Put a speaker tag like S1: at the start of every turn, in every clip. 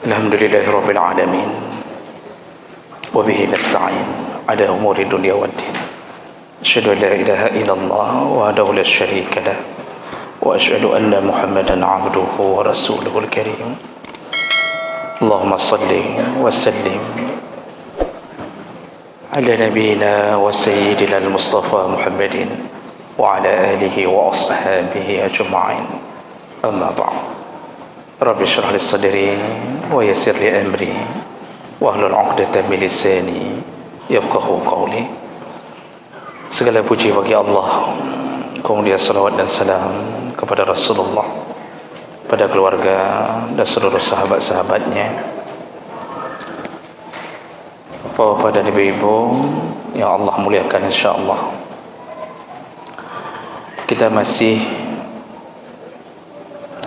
S1: Alhamdulillahi Rabbil Alamin. Wabihi nasta'in ala umuri dunia wad din. Asyhadu an la ilaha illallah wahdahu la syarika lah. Wa asyhadu anna Muhammadan abduhu wa rasuluhul karim. Allahumma salli wa sallim ala nabiyyina wa sayyidina al-Mustafa Muhammadin wa ala alihi wa ashabihi ajma'in. Amma ba'd. Rabbi syrah li sadri wa yassir li amri wahlul 'uqdatam min lisani yafqahu qawli. Segala puji bagi Allah, kemudian salawat dan salam kepada Rasulullah, pada keluarga dan seluruh sahabat-sahabatnya, Bapak dan Ibu-ibu yang Allah muliakan insyaAllah. Kita masih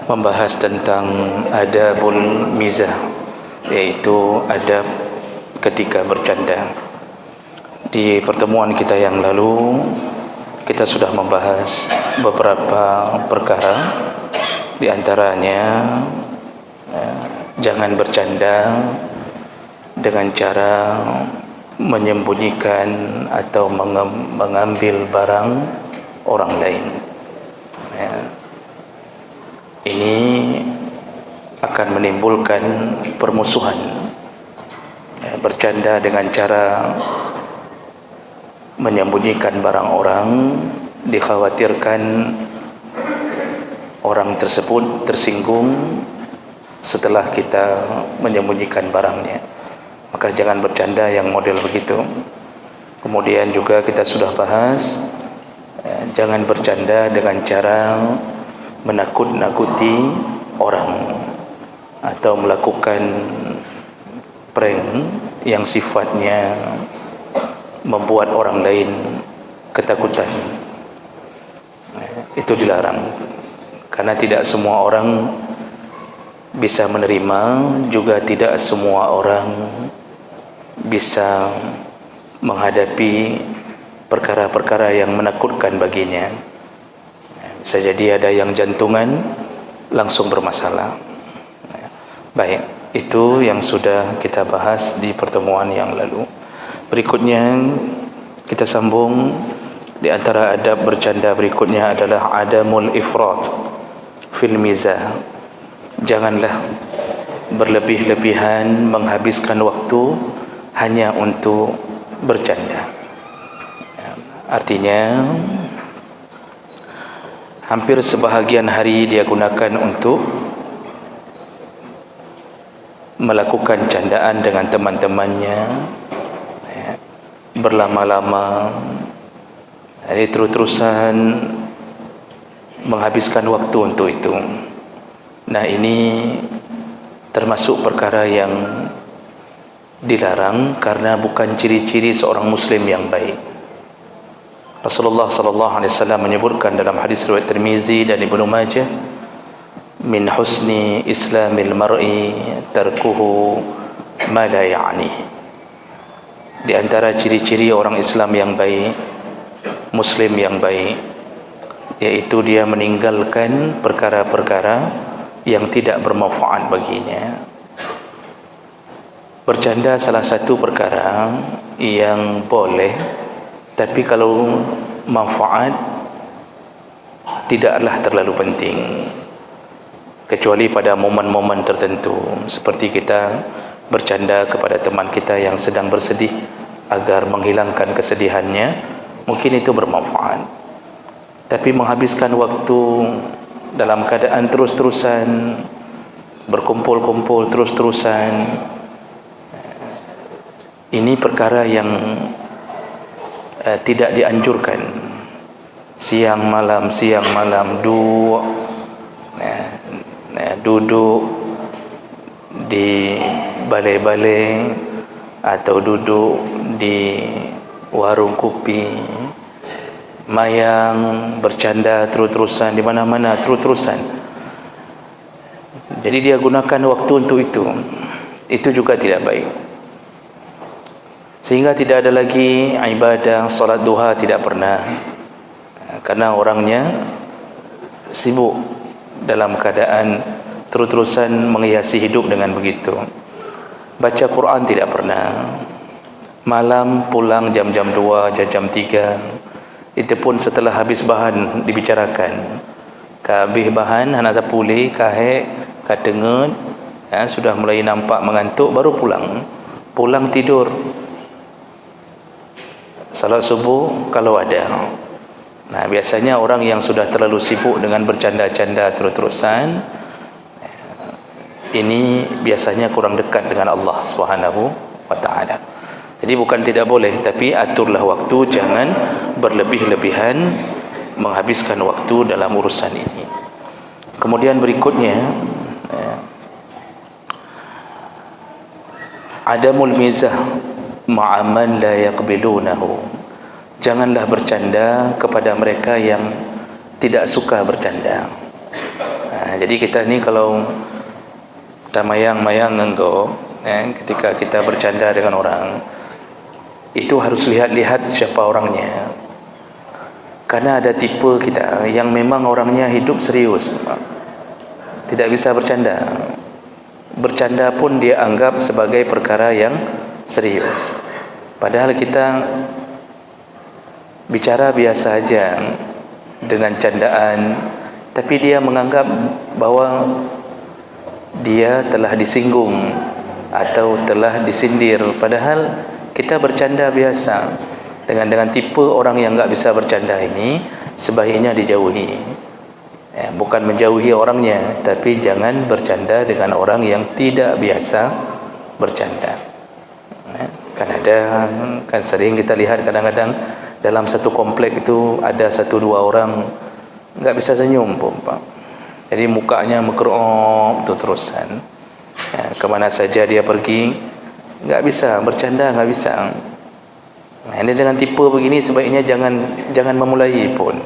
S1: membahas tentang adabul mizah, yaitu adab ketika bercanda. Di pertemuan kita yang lalu kita sudah membahas beberapa perkara, di antaranya jangan bercanda dengan cara menyembunyikan atau mengambil barang orang lain. Ini akan menimbulkan permusuhan. Bercanda dengan cara menyembunyikan barang orang, dikhawatirkan orang tersebut tersinggung setelah kita menyembunyikan barangnya. Maka jangan bercanda yang model begitu. Kemudian juga kita sudah bahas, jangan bercanda dengan cara menakut-nakuti orang atau melakukan prank yang sifatnya membuat orang lain ketakutan. Itu dilarang, karena tidak semua orang bisa menerima, juga tidak semua orang bisa menghadapi perkara-perkara yang menakutkan baginya. Bisa jadi ada yang jantungan langsung bermasalah. Baik, itu yang sudah kita bahas di pertemuan yang lalu. Berikutnya kita sambung. Di antara adab bercanda berikutnya adalah adamul ifrat fil mizah. Janganlah berlebih-lebihan menghabiskan waktu hanya untuk bercanda. Artinya hampir sebahagian hari dia gunakan untuk melakukan candaan dengan teman-temannya, berlama-lama, jadi terus-terusan menghabiskan waktu untuk itu. Nah, ini termasuk perkara yang dilarang karena bukan ciri-ciri seorang muslim yang baik. Rasulullah sallallahu alaihi wasallam menyebutkan dalam hadis riwayat Tirmizi dan Ibnu Majah, min husni islamil mar'i tarkuhu ma la ya'ni. Di antara ciri-ciri orang Islam yang baik, muslim yang baik, yaitu dia meninggalkan perkara-perkara yang tidak bermanfaat baginya. Bercanda salah satu perkara yang boleh, tapi kalau manfaat tidaklah terlalu penting, kecuali pada momen-momen tertentu, seperti kita bercanda kepada teman kita yang sedang bersedih agar menghilangkan kesedihannya, mungkin itu bermanfaat. Tapi menghabiskan waktu dalam keadaan terus-terusan berkumpul-kumpul terus-terusan, ini perkara yang tidak dianjurkan. Siang malam duduk di balai-balai atau duduk di warung kopi, mayang, bercanda terus-terusan di mana-mana terus-terusan. Jadi dia gunakan waktu untuk itu juga tidak baik. Sehingga tidak ada lagi ibadah, solat duha tidak pernah, karena orangnya sibuk dalam keadaan terus-terusan menghiasi hidup dengan begitu. Baca Quran tidak pernah. Malam pulang jam-jam 2, jam-jam 3. Itu pun setelah habis bahan dibicarakan. Habis bahan anak sapuli, kahek, kadengut, sudah mulai nampak mengantuk, baru pulang. Pulang tidur. Salat subuh kalau ada. Nah, biasanya orang yang sudah terlalu sibuk dengan bercanda-canda terus-terusan, ini biasanya kurang dekat dengan Allah Subhanahu wa taala. Jadi bukan tidak boleh, tapi aturlah waktu, jangan berlebih-lebihan menghabiskan waktu dalam urusan ini. Kemudian berikutnya, adamul mizah ma'a man la yaqbilunahu. Janganlah bercanda kepada mereka yang tidak suka bercanda. Jadi kita ni kalau tamayang-mayang engkau, ketika kita bercanda dengan orang, itu harus lihat-lihat siapa orangnya. Karena ada tipe kita yang memang orangnya hidup serius, tidak bisa bercanda. Bercanda pun dia anggap sebagai perkara yang serius. Padahal kita bicara biasa aja dengan candaan, tapi dia menganggap bahwa dia telah disinggung atau telah disindir. Padahal kita bercanda biasa. Dengan tipe orang yang enggak bisa bercanda ini, sebaiknya dijauhi. Bukan menjauhi orangnya, tapi jangan bercanda dengan orang yang tidak biasa bercanda. Kan sering kita lihat kadang-kadang dalam satu komplek itu ada 1-2 orang enggak bisa senyum pun, Pak. Jadi mukanya mekerok terusan. Kemana saja dia pergi enggak bisa bercanda, enggak bisa. Ini dengan tipe begini sebaiknya jangan memulai pun.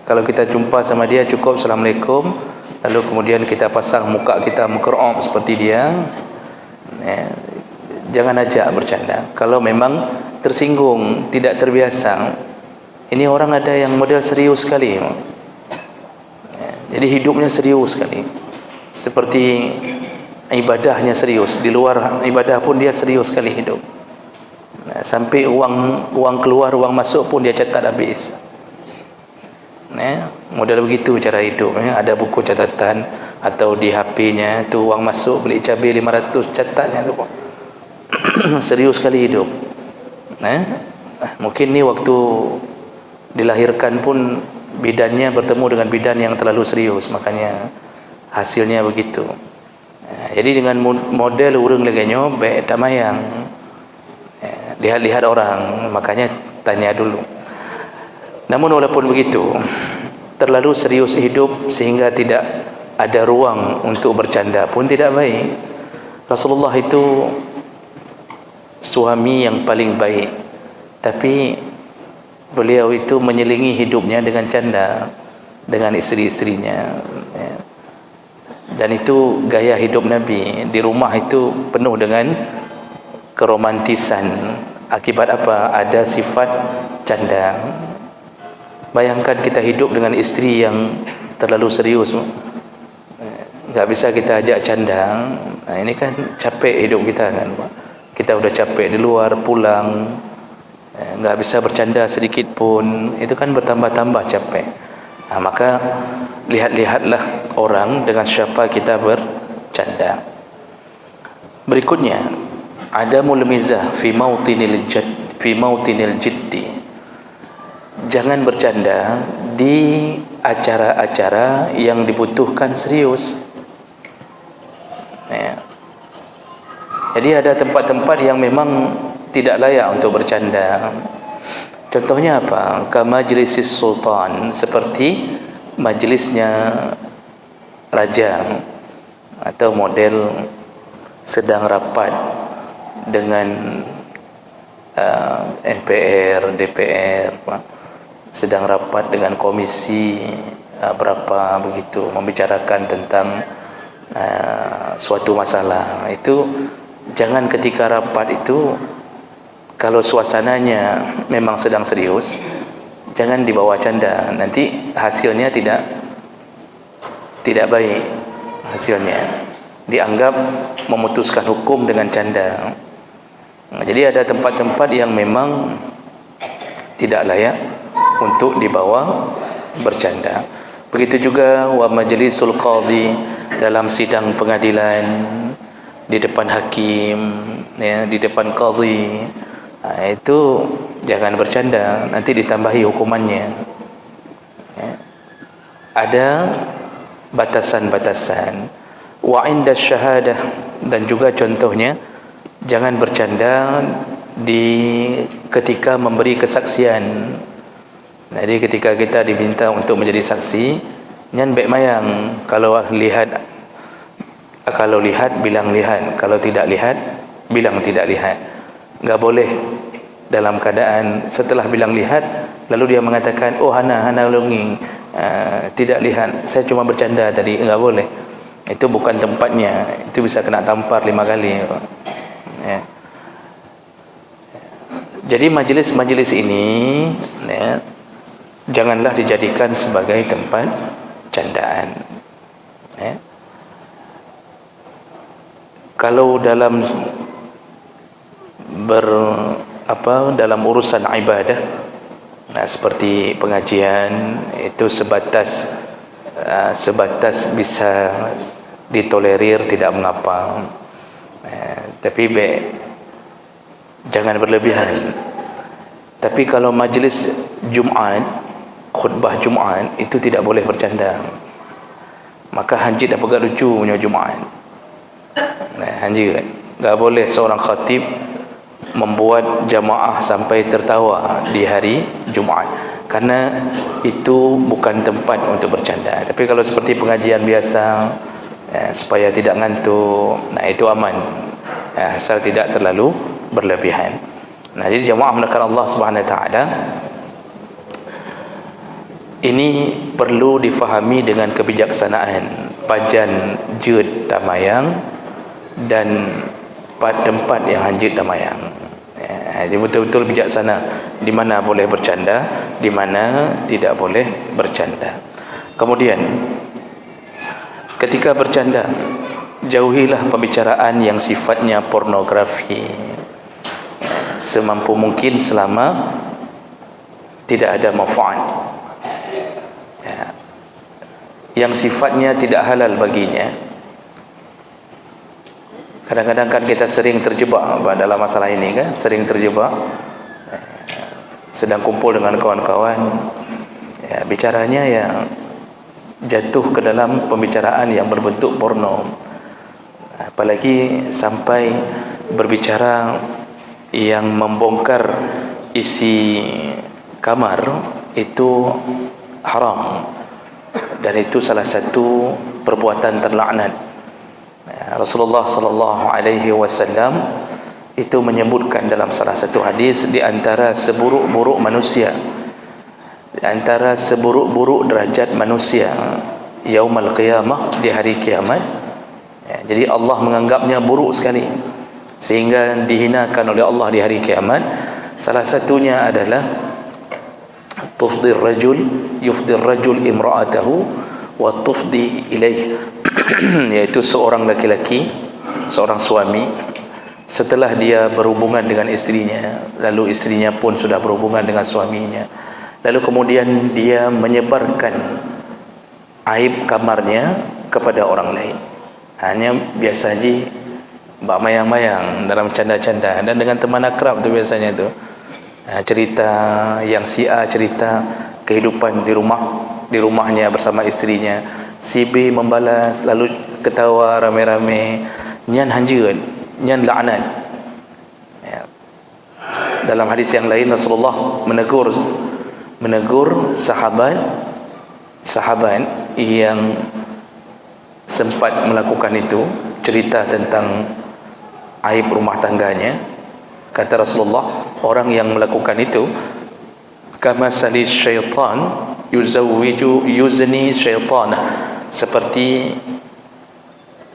S1: Kalau kita jumpa sama dia cukup Assalamualaikum, lalu kemudian kita pasang muka kita mekerok seperti dia. Jangan ajak bercanda. Kalau memang tersinggung, tidak terbiasa. Ini orang ada yang model serius sekali. Jadi hidupnya serius sekali. Seperti ibadahnya serius. Di luar ibadah pun dia serius sekali hidup. Sampai uang keluar, uang masuk pun dia catat habis. Model begitu cara hidup. Ada buku catatan atau di HP-nya tu uang masuk beli cabai 500 catatnya tu. Serius sekali hidup. Mungkin ni waktu dilahirkan pun bidannya bertemu dengan bidan yang terlalu serius, makanya hasilnya begitu. Jadi dengan model urang laganya baik tak mayang. Lihat-lihat orang, makanya tanya dulu. Namun walaupun begitu, terlalu serius hidup sehingga tidak ada ruang untuk bercanda pun tidak baik. Rasulullah itu suami yang paling baik, tapi beliau itu menyelingi hidupnya dengan canda dengan isteri-isterinya. Dan itu gaya hidup Nabi. Di rumah itu penuh dengan keromantisan. Akibat apa? Ada sifat canda. Bayangkan kita hidup dengan isteri yang terlalu serius, enggak bisa kita ajak canda. Ini kan capek hidup kita kan, Pak. Kita udah capek di luar, pulang enggak bisa bercanda sedikit pun, itu kan bertambah-tambah capek. Maka lihat-lihatlah orang dengan siapa kita bercanda. Berikutnya, adamul mizah fi mautinil jiddi. Jangan bercanda di acara-acara yang dibutuhkan serius. Jadi ada tempat-tempat yang memang tidak layak untuk bercanda. Contohnya apa? Ka majlisis sultan, seperti majlisnya raja, atau model sedang rapat dengan MPR, DPR, sedang rapat dengan komisi berapa begitu, membicarakan tentang suatu masalah. Itu jangan ketika rapat itu, kalau suasananya memang sedang serius, jangan dibawa canda, nanti hasilnya tidak baik. hasilnya, dianggap memutuskan hukum dengan canda. Jadi ada tempat-tempat yang memang tidak layak untuk dibawa bercanda. Begitu juga wa majlisul qadhi, dalam sidang pengadilan, di depan hakim, ya, di depan qadhi, itu jangan bercanda, nanti ditambahi hukumannya. Ya. Ada batasan-batasan. Wa inda syahadah, dan juga contohnya jangan bercanda ketika memberi kesaksian. Jadi ketika kita diminta untuk menjadi saksi, jangan baik mayang. Kalau lihat bilang lihat, kalau tidak lihat bilang tidak lihat. Enggak boleh dalam keadaan setelah bilang lihat lalu dia mengatakan, oh hana longing, tidak lihat, saya cuma bercanda tadi. Enggak boleh. Itu bukan tempatnya. Itu bisa kena tampar 5 kali. Ya. Jadi majlis-majlis ini, ya, janganlah dijadikan sebagai tempat candaan. Ya. Kalau dalam dalam urusan ibadah, seperti pengajian, itu sebatas bisa ditolerir, tidak mengapa. Tapi jangan berlebihan. Tapi kalau majlis Jumaat, khutbah Jumaat, itu tidak boleh bercanda. Maka hanjit apa gak lucu punya Jumaat. Hanjit tak boleh seorang khatib membuat jamaah sampai tertawa di hari Jumaat, karena itu bukan tempat untuk bercanda. Tapi kalau seperti pengajian biasa, supaya tidak ngantuk, itu aman, asal tidak terlalu berlebihan. Jadi jamaah menekan Allah Subhanahu Wa Taala ini perlu difahami dengan kebijaksanaan. Pajan jud damayang dan tempat yang hanjit damayang. Jadi betul-betul bijaksana di mana boleh bercanda, di mana tidak boleh bercanda. Kemudian ketika bercanda, jauhilah pembicaraan yang sifatnya pornografi semampu mungkin selama tidak ada manfaat, yang sifatnya tidak halal baginya. Kadang-kadang kan kita sering terjebak dalam masalah ini kan, sering terjebak sedang kumpul dengan kawan-kawan, bicaranya yang jatuh ke dalam pembicaraan yang berbentuk porno, apalagi sampai berbicara yang membongkar isi kamar, itu haram, dan itu salah satu perbuatan terlaknat. Rasulullah sallallahu alaihi wasallam itu menyebutkan dalam salah satu hadis, di antara seburuk-buruk manusia, di antara seburuk-buruk derajat manusia yaumul qiyamah, di hari kiamat, jadi Allah menganggapnya buruk sekali sehingga dihinakan oleh Allah di hari kiamat. Salah satunya adalah yufdir rajul imra'atahu wa tufdi ilaih, yaitu seorang laki-laki, seorang suami, setelah dia berhubungan dengan istrinya, lalu istrinya pun sudah berhubungan dengan suaminya, lalu kemudian dia menyebarkan aib kamarnya kepada orang lain. Hanya biasa saja mbak mayang-mayang dalam canda-canda, dan dengan teman akrab tu biasanya tu, cerita yang si A cerita kehidupan di rumahnya bersama istrinya, si B membalas, lalu ketawa rame-rame, nyan hanjut, nyan laknat. Dalam hadis yang lain Rasulullah menegur sahabat yang sempat melakukan itu, cerita tentang aib rumah tangganya. Kata Rasulullah, orang yang melakukan itu kama salis syaitan yuzni syaitanah, seperti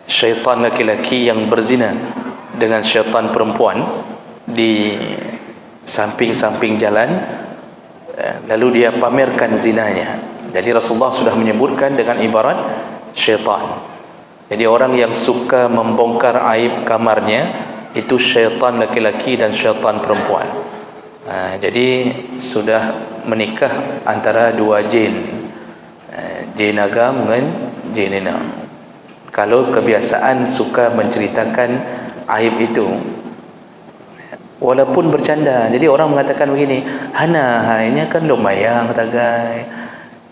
S1: syaitan laki-laki yang berzina dengan syaitan perempuan di samping-samping jalan, lalu dia pamerkan zinanya. Jadi Rasulullah sudah menyebutkan dengan ibarat syaitan. Jadi orang yang suka membongkar aib kamarnya itu syaitan laki-laki dan syaitan perempuan. Jadi sudah menikah antara dua jin, jin agam dengan jin ina. Kalau kebiasaan suka menceritakan aib itu, walaupun bercanda. Jadi orang mengatakan begini, Hana, ini kan lumayan tagai.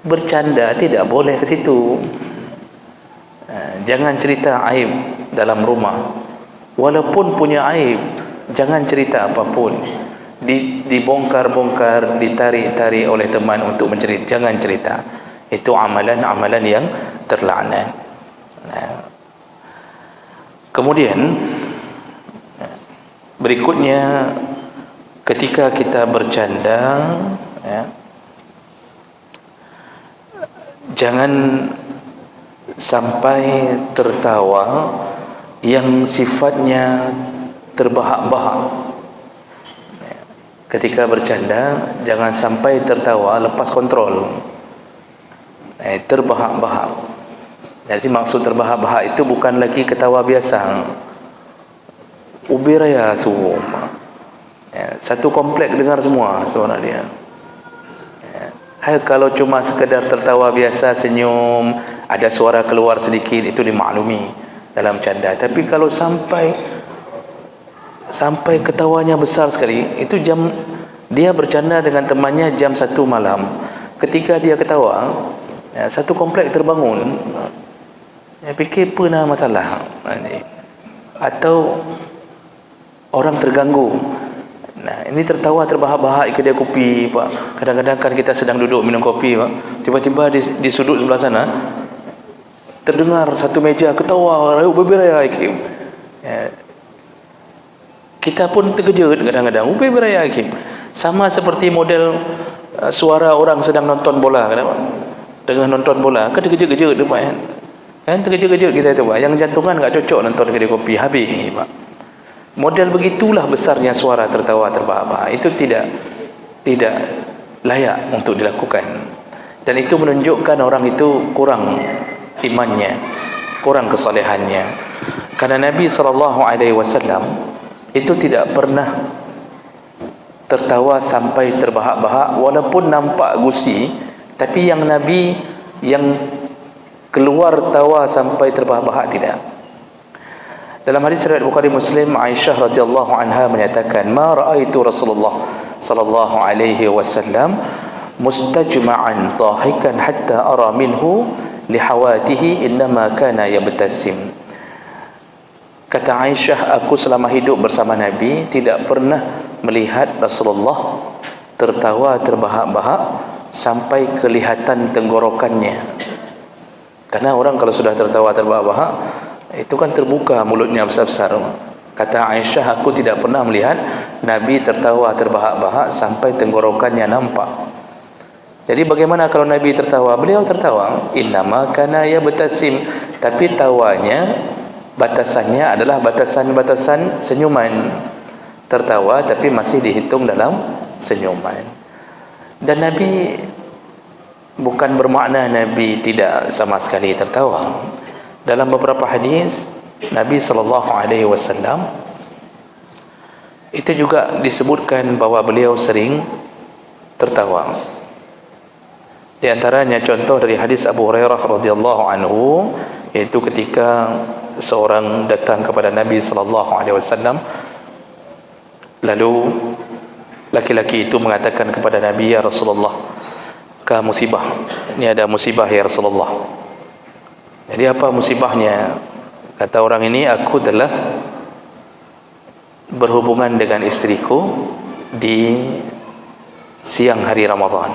S1: Bercanda tidak boleh ke situ. Jangan cerita aib dalam rumah. Walaupun punya aib, jangan cerita apapun. Dibongkar-bongkar, ditarik-tarik oleh teman untuk mencerita, jangan cerita. Itu amalan-amalan yang terlaknat. Kemudian berikutnya, ketika kita bercanda, jangan sampai tertawa yang sifatnya terbahak-bahak. Ketika bercanda, jangan sampai tertawa lepas kontrol, terbahak-bahak. Jadi maksud terbahak-bahak itu bukan lagi ketawa biasa. Ubiraya semua, satu komplek dengar semua suara dia. Kalau cuma sekedar tertawa biasa, senyum, ada suara keluar sedikit, itu dimaklumi dalam canda. Tapi kalau sampai ketawanya besar sekali, itu jam dia bercanda dengan temannya jam 1 malam. Ketika dia ketawa, satu komplek terbangun. Fikir pernah masalah, atau orang terganggu. Ini tertawa terbahak-bahak kedai kopi, Pak. Kadang-kadang kan kita sedang duduk minum kopi, Pak. Tiba-tiba di sudut sebelah sana terdengar satu meja ketawa rayu beberaya Hakim. Kita pun terkejut kadang-kadang. Beberaya Hakim. Sama seperti model suara orang sedang nonton bola, kenapa? Tengah nonton bola, kan terkejut-kejut tu, Pak. Kan terkejut-kejut kita tu, Pak. Yang jantungan enggak cocok nonton kedai kopi, habis, Pak. Model begitulah besarnya suara tertawa terbahak-bahak. Itu tidak layak untuk dilakukan. Dan itu menunjukkan orang itu kurang imannya, kurang kesalehannya. Karena Nabi SAW itu tidak pernah tertawa sampai terbahak-bahak, walaupun nampak gusi, tapi yang Nabi yang keluar tawa sampai terbahak-bahak tidak. Dalam hadis riwayat Bukhari Muslim, Aisyah radhiyallahu anha menyatakan, "Ma ra'aitu Rasulullah sallallahu alaihi wasallam mustajma'an dhahikan hatta ara minhu lihawatihi innama kana yabtasim." Kata Aisyah, aku selama hidup bersama Nabi tidak pernah melihat Rasulullah tertawa terbahak-bahak sampai kelihatan tenggorokannya. Karena orang kalau sudah tertawa terbahak-bahak, itu kan terbuka mulutnya besar-besar. Kata Aisyah, aku tidak pernah melihat Nabi tertawa terbahak-bahak sampai tenggorokannya nampak. Jadi bagaimana kalau Nabi tertawa? Beliau tertawa, innama kana yabtasim, tapi tawanya batasannya adalah batasan-batasan senyuman. Tertawa tapi masih dihitung dalam senyuman. Dan Nabi bukan bermakna Nabi tidak sama sekali tertawa. Dalam beberapa hadis Nabi SAW itu juga disebutkan bahwa beliau sering tertawa. Di antaranya contoh dari hadis Abu Hurairah radhiyallahu anhu, yaitu ketika seorang datang kepada Nabi SAW, lalu laki-laki itu mengatakan kepada Nabi, "Ya Rasulullah, ka musibah. Ini ada musibah ya Rasulullah." Jadi apa musibahnya? Kata orang ini, aku telah berhubungan dengan istriku di siang hari Ramadan.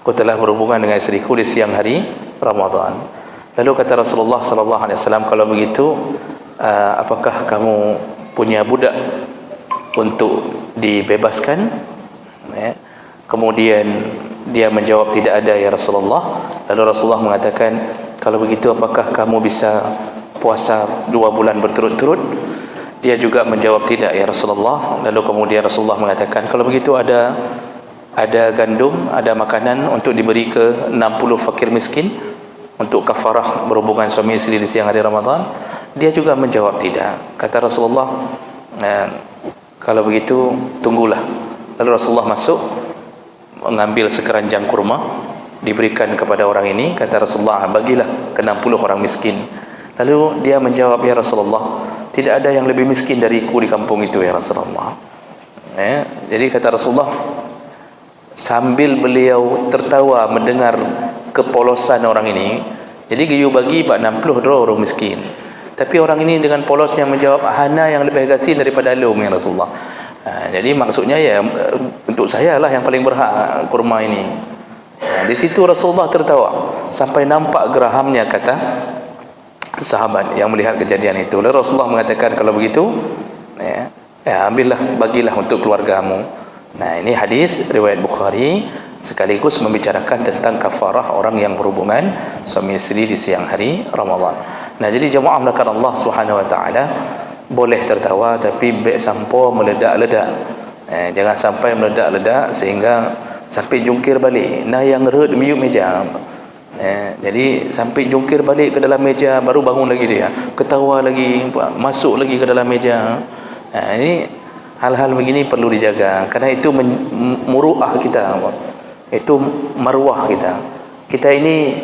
S1: Aku telah berhubungan dengan istriku di siang hari Ramadan. Lalu kata Rasulullah SAW, kalau begitu, apakah kamu punya budak untuk dibebaskan? Kemudian dia menjawab, tidak ada ya Rasulullah. Lalu Rasulullah mengatakan, kalau begitu apakah kamu bisa puasa 2 bulan berturut-turut? Dia juga menjawab, tidak ya Rasulullah. Lalu kemudian Rasulullah mengatakan, kalau begitu ada gandum, ada makanan untuk diberi ke 60 fakir miskin. untuk kafarah berhubungan suami isteri di siang hari Ramadan? Dia juga menjawab tidak. Kata Rasulullah, kalau begitu tunggulah. Lalu Rasulullah masuk, mengambil sekeranjang kurma, diberikan kepada orang ini. Kata Rasulullah, bagilah ke 60 orang miskin. Lalu dia menjawab, ya Rasulullah, tidak ada yang lebih miskin dariku di kampung itu, ya Rasulullah. Jadi kata Rasulullah, sambil beliau tertawa mendengar kepolosan orang ini, jadi giyu bagi 60 orang miskin, tapi orang ini dengan polosnya menjawab, hana yang lebih gasin daripada lum, ya Rasulullah. Jadi maksudnya ya, untuk saya lah yang paling berhak kurma ini. Di situ Rasulullah tertawa sampai nampak gerahamnya, kata sahabat yang melihat kejadian itu. Lalu Rasulullah mengatakan, kalau begitu ambillah, bagilah untuk keluargamu. Nah, ini hadis riwayat Bukhari, sekaligus membicarakan tentang kafarah orang yang berhubungan suami isteri di siang hari Ramadan. Nah, jadi jemaah melakukan Allah Subhanahu wa taala, boleh tertawa tapi baik sampo meledak-ledak. Jangan sampai meledak-ledak sehingga sampai jungkir balik. Nah, yang red miut meja. Jadi sampai jungkir balik ke dalam meja, baru bangun lagi dia, ketawa lagi, masuk lagi ke dalam meja. Ini hal-hal begini perlu dijaga, karena itu muruah kita, itu maruah kita. Kita ini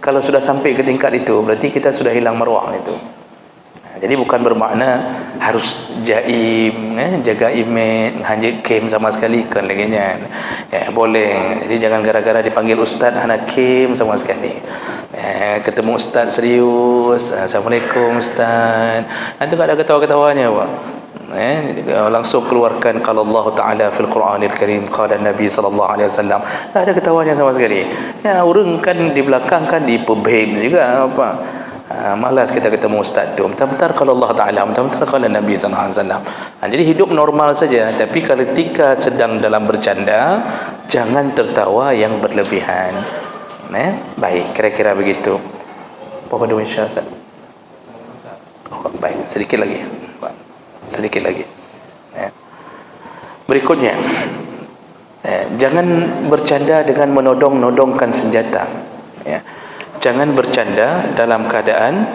S1: kalau sudah sampai ke tingkat itu, berarti kita sudah hilang maruah itu. Jadi bukan bermakna harus jaim, jaga imej, hanya kem sama sekali kan laginya. Boleh. Jadi jangan gara-gara dipanggil ustaz hana kem sama sekali. Ketemu ustaz serius, assalamualaikum ustaz. Itu tak ada ketawa-ketawanya, Pak. Langsung keluarkan kalau Allah Ta'ala fil Quranil Karim, qala Nabi sallallahu alaihi wasallam. Tak ada ketawanya sama sekali. Ya, orang kan di belakang kan dipebhem juga apa. Malas kita ketemu ustaz tu. Bentar-bentar kalau Allah Ta'ala, bentar-bentar kalau Nabi sallallahu alaihi wasallam. Jadi hidup normal saja, tapi ketika sedang dalam bercanda, jangan tertawa yang berlebihan. Baik, kira-kira begitu. Apa dua insya Allah. Baik, sedikit lagi. Berikutnya, jangan bercanda dengan menodong-nodongkan senjata. Jangan bercanda dalam keadaan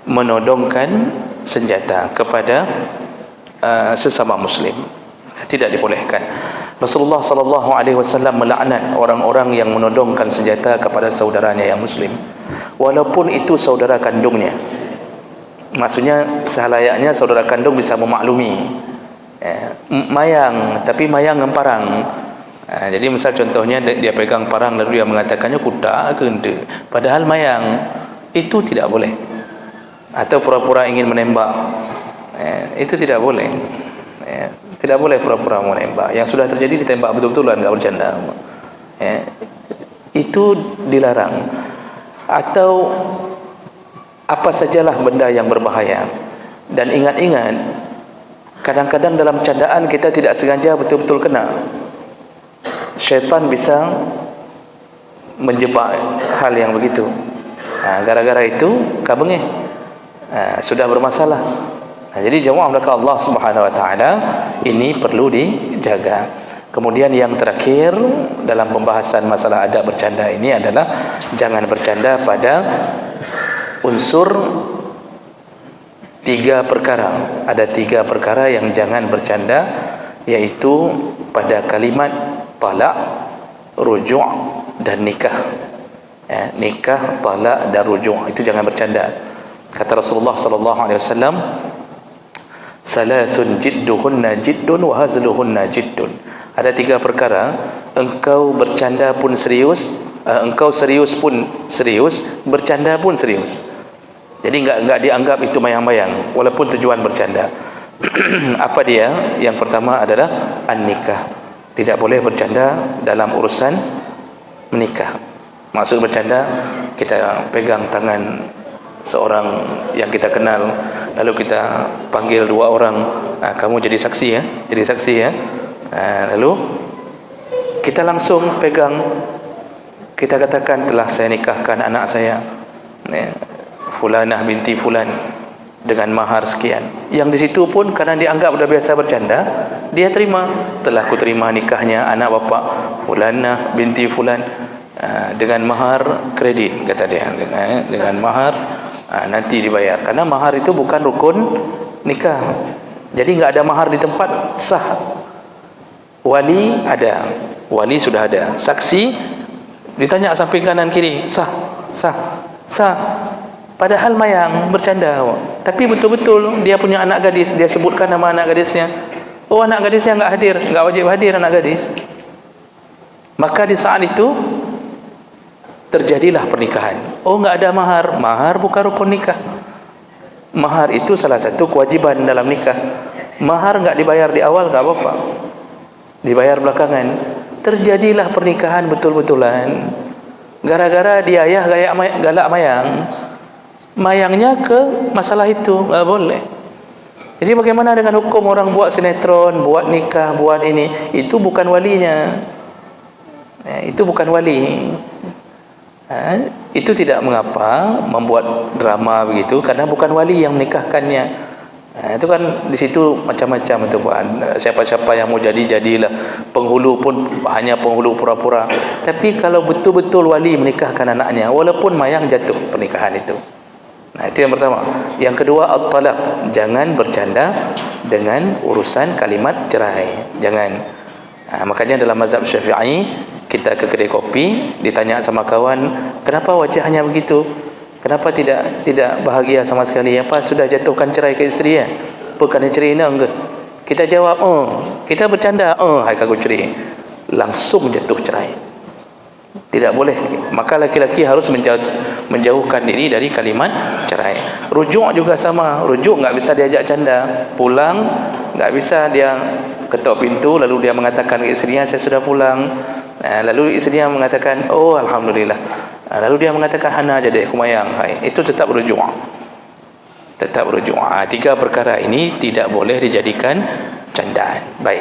S1: menodongkan senjata kepada sesama muslim. Tidak dibolehkan. Rasulullah sallallahu alaihi wasallam melaknat orang-orang yang menodongkan senjata kepada saudaranya yang muslim, walaupun itu saudara kandungnya. Maksudnya selayaknya saudara kandung bisa memaklumi. Mayang, tapi mayang dengan parang. Jadi misal contohnya dia pegang parang lalu dia mengatakannya kuda ke ente, padahal mayang, itu tidak boleh. Atau pura-pura ingin menembak, itu tidak boleh. Tidak boleh pura-pura menembak. Yang sudah terjadi ditembak betul-betulan, enggak bercanda. Itu dilarang. Atau apa sajalah benda yang berbahaya. Dan ingat-ingat, kadang-kadang dalam candaan kita tidak sengaja betul-betul kena. Syaitan bisa menjebak hal yang begitu. Gara-gara itu kabengih, sudah bermasalah. Jadi jemaah belaka Allah Subhanahu wa taala, ini perlu dijaga. Kemudian yang terakhir dalam pembahasan masalah adab bercanda ini adalah jangan bercanda pada unsur 3 perkara. Ada 3 perkara yang jangan bercanda, yaitu pada kalimat talak, rujuk dan nikah. Nikah, talak dan rujuk, itu jangan bercanda. Kata Rasulullah sallallahu alaihi wasallam, salasun jidduhunna jiddun wa hazluhunna jiddun. Ada 3 perkara, engkau bercanda pun serius, engkau serius pun serius, bercanda pun serius. Jadi enggak dianggap itu mayang-mayang walaupun tujuan bercanda. Apa dia? Yang pertama adalah an-nikah. Tidak boleh bercanda dalam urusan menikah. Maksud bercanda, kita pegang tangan seorang yang kita kenal, lalu kita panggil 2 orang, kamu jadi saksi ya, jadi saksi ya. Lalu kita langsung pegang, kita katakan telah saya nikahkan anak saya, Fulanah binti Fulan, dengan mahar sekian. Yang di situ pun karena dianggap sudah biasa bercanda, dia terima, telah ku terima nikahnya anak bapa Fulanah binti Fulan. dengan mahar kredit, kata dia, dengan mahar nanti dibayar, karena mahar itu bukan rukun nikah. Jadi enggak ada mahar di tempat sah. Wali ada, wali sudah ada, saksi ditanya samping kanan kiri, sah, sah, sah. Padahal mayang bercanda, tapi betul-betul dia punya anak gadis, dia sebutkan nama anak gadisnya. Oh, anak gadisnya enggak hadir, enggak wajib hadir anak gadis. Maka di saat itu terjadilah pernikahan. Oh, enggak ada mahar. Mahar bukan rukun nikah. Mahar itu salah satu kewajiban dalam nikah. Mahar enggak dibayar di awal enggak apa-apa, dibayar belakangan. Terjadilah pernikahan betul-betulan gara-gara dia ayah galak mayang. Mayangnya ke masalah itu, enggak boleh. Jadi bagaimana dengan hukum orang buat sinetron, buat nikah, buat ini? Itu bukan walinya. Itu bukan wali. Itu tidak mengapa membuat drama begitu, karena bukan wali yang menikahkannya. Itu kan di situ macam-macam itu, Pak. Siapa-siapa yang mau jadilah penghulu pun hanya penghulu pura-pura. Tapi kalau betul-betul wali menikahkan anaknya, walaupun mayang jatuh pernikahan itu. Itu yang pertama. Yang kedua, at-talaq. Jangan bercanda dengan urusan kalimat cerai. Jangan. Makanya dalam mazhab Syafi'i, kita ke kedai kopi, ditanya sama kawan, kenapa wajahnya begitu? Kenapa tidak bahagia sama sekali? Apa sudah jatuhkan cerai ke isteri ya? Bukan cerai nak ke? Kita jawab, kita bercanda, hai kagak cerai. Langsung jatuh cerai. Tidak boleh. Maka laki-laki harus menjauhkan diri dari kalimat cerai. Rujuk juga sama. Rujuk enggak bisa diajak canda. Pulang enggak bisa dia ketuk pintu lalu dia mengatakan ke isterinya, saya sudah pulang. Lalu isterinya mengatakan, oh alhamdulillah. Lalu dia mengatakan, hana jadi aku mayang. Itu tetap rujuk. Tetap rujuk. Tiga perkara ini tidak boleh dijadikan candaan. Baik.